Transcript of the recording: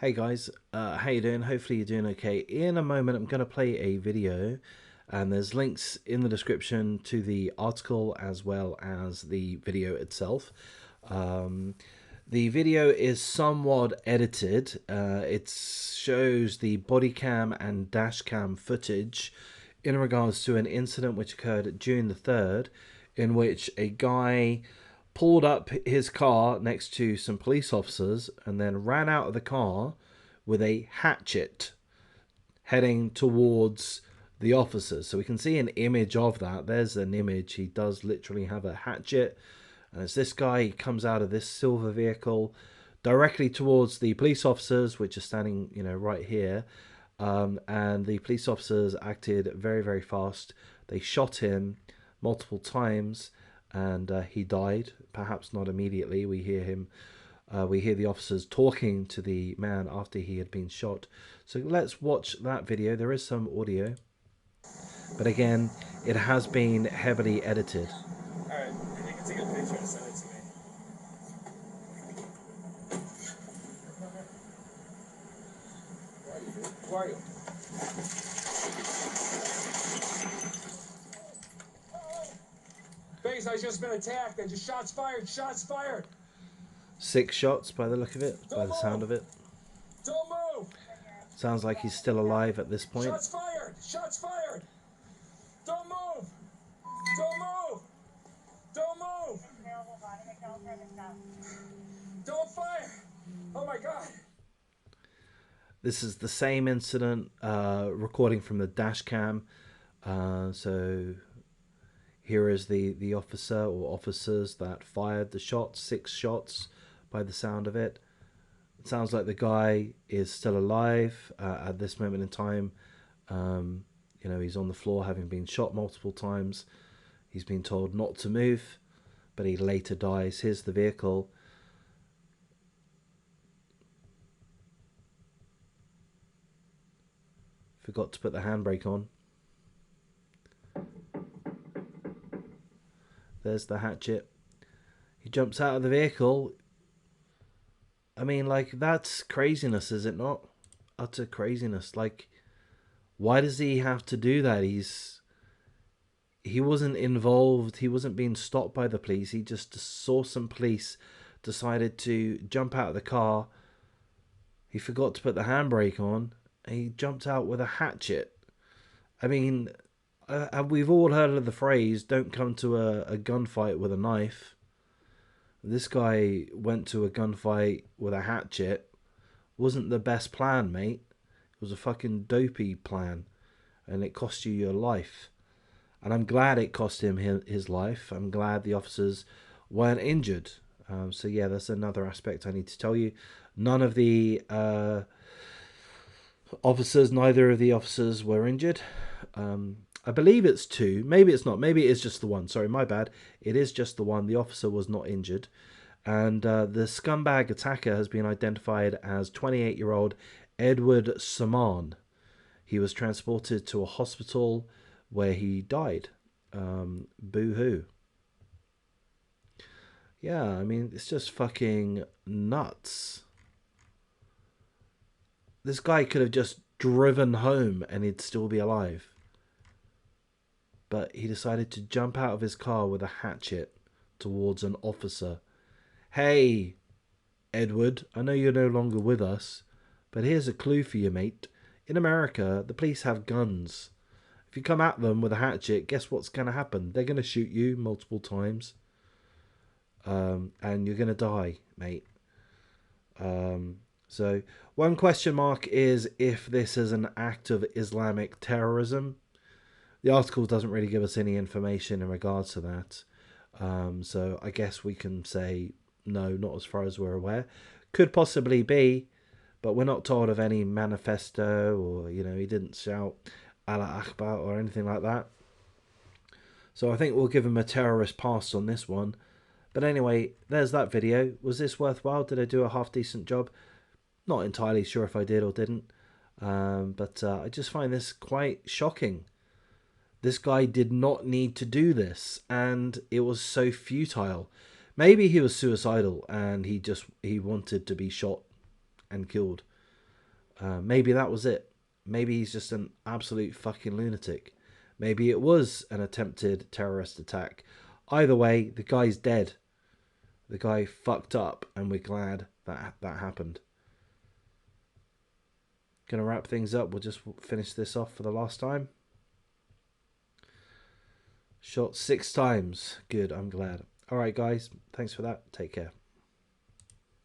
Hey guys, how you doing? Hopefully you're doing okay. In a moment I'm going to play a video and there's links in the description to the article as well as the video itself. Um, the video is somewhat edited. It shows the body cam and dash cam footage in regards to an incident which occurred June the 3rd in which a guy pulled up his car next to some police officers and then ran out of the car with a hatchet heading towards the officers. So we can see an image of that. There's an image. He does literally have a hatchet. And as this guy comes out of this silver vehicle directly towards the police officers, which are standing, right here. And the police officers acted very, very fast. They shot him multiple times and he died. Perhaps not immediately. We hear the officers talking to the man after he had been shot. So let's watch that video. There is some audio, but again, it has been heavily edited. Alright, if you can take a picture and send it to me. Who are you? Base, I just been attacked. And just shots fired. Shots fired. 6 shots by the look of it, by the sound of it. Don't move. Sounds like he's still alive at this point. Shots fired. Shots fired. Don't move. Don't move. Don't move. Don't fire. Oh my God. This is the same incident, recording from the dash cam. So here is the officer or officers that fired the shots, 6 shots by the sound of it. It sounds like the guy is still alive at this moment in time. He's on the floor having been shot multiple times. He's been told not to move, but he later dies. Here's the vehicle. Forgot to put the handbrake on. There's the hatchet. He jumps out of the vehicle. I mean, like, that's craziness, is it not? Utter craziness. Like, why does he have to do that? He wasn't involved. He wasn't being stopped by the police. He just saw some police, decided to jump out of the car. He forgot to put the handbrake on. And he jumped out with a hatchet. I mean, we've all heard of the phrase, don't come to a gunfight with a knife. This guy went to a gunfight with a hatchet. Wasn't the best plan, mate. It was a fucking dopey plan. And it cost you your life. And I'm glad it cost him his life. I'm glad the officers weren't injured. So yeah, that's another aspect I need to tell you. None of the officers, neither of the officers were injured. I believe it's 2. Maybe it's not. Maybe it is just the one. Sorry, my bad. It is just the one. The officer was not injured. And the scumbag attacker has been identified as 28-year-old Edward Saman. He was transported to a hospital where he died. Boo-hoo. Yeah, I mean, it's just fucking nuts. This guy could have just driven home and he'd still be alive. But he decided to jump out of his car with a hatchet towards an officer. Hey, Edward, I know you're no longer with us, but here's a clue for you, mate. In America, the police have guns. If you come at them with a hatchet, guess what's going to happen? They're going to shoot you multiple times. And you're going to die, mate. So one question mark is if this is an act of Islamic terrorism. The article doesn't really give us any information in regards to that. So I guess we can say no, not as far as we're aware. Could possibly be, but we're not told of any manifesto or, he didn't shout Allah Akbar or anything like that. So I think we'll give him a terrorist pass on this one. But anyway, there's that video. Was this worthwhile? Did I do a half decent job? Not entirely sure if I did or didn't. But I just find this quite shocking. This guy did not need to do this, and it was so futile. Maybe he was suicidal and he wanted to be shot and killed. Maybe that was it. Maybe he's just an absolute fucking lunatic. Maybe it was an attempted terrorist attack. Either way, the guy's dead. The guy fucked up, and we're glad that that happened. Gonna wrap things up. We'll just finish this off for the last time. Shot 6 times. Good, I'm glad. Alright, guys. Thanks for that. Take care.